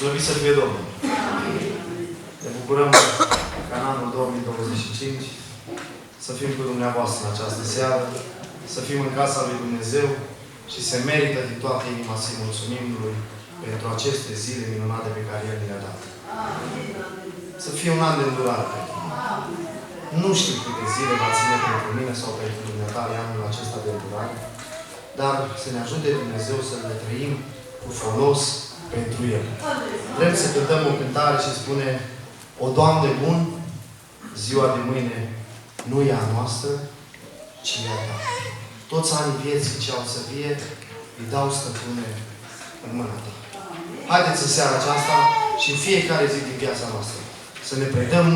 Slăvit să fie Domnul! Ne bucurăm ca în anul 2025 să fim cu dumneavoastră în această seară, să fim în casa lui Dumnezeu și se merită din toată inima să-i mulțumim Lui pentru aceste zile minunate pe care El ne-a dat. Să fie un an de îndurare pentru mine. Nu știu câte zile va ține pentru mine sau pentru dumneavoastră anul acesta de îndurare, dar să ne ajute Dumnezeu să le trăim cu folos pentru El. Vrem să cântăm o cântare și spune: O, Doamne bun, ziua de mâine nu e a noastră, ci e a Ta. Toți anii vieții ce au să fie, îi dau, Stăpâne, în mâna Ta. Haideți în seara aceasta și în fiecare zi din viața noastră să ne predăm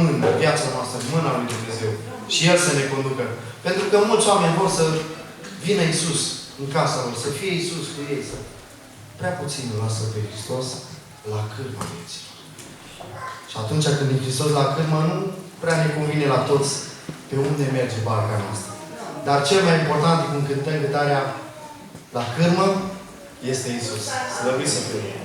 viața noastră în mâna lui Dumnezeu și El să ne conducă. Pentru că mulți oameni vor să vină Iisus în casa lor, să fie Iisus cu ei, să prea puțin îl lasă pe Hristos la cârma vieților. Și atunci când e Hristos la cârmă, nu prea ne convine la toți pe unde merge barca noastră. Dar cel mai important, când cântăm cântarea la cârmă, este Iisus. Slăvit să fie!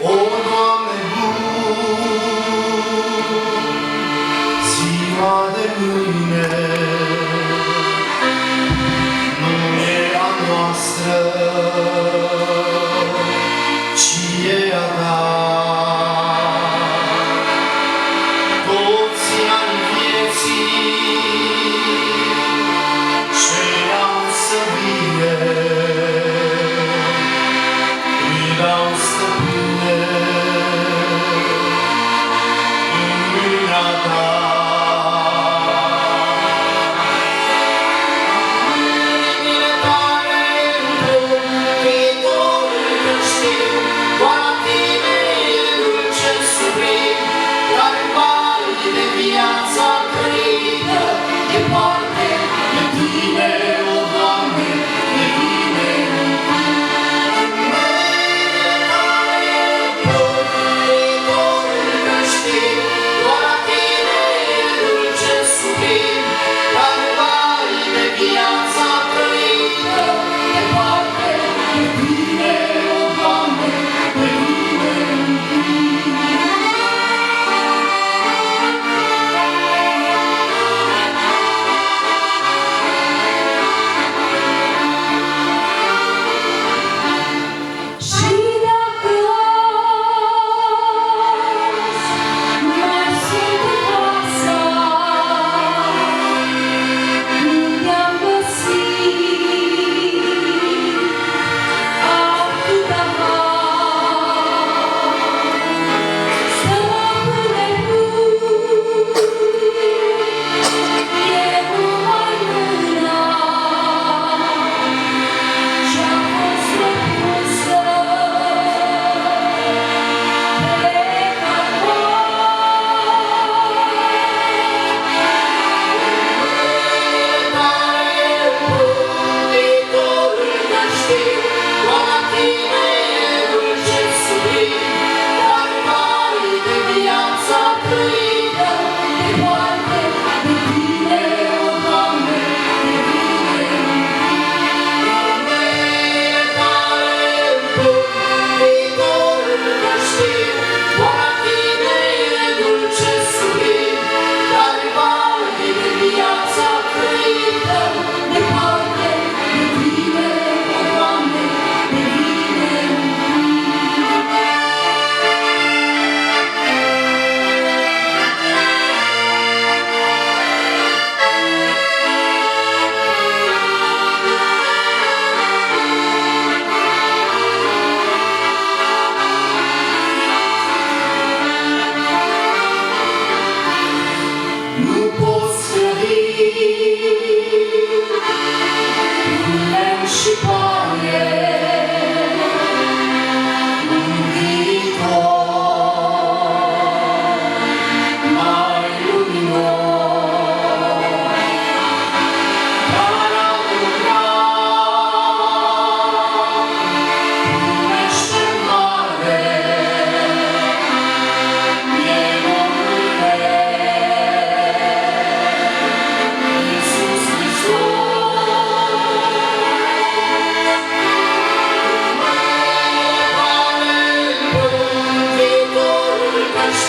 O, Doamne bun,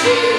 și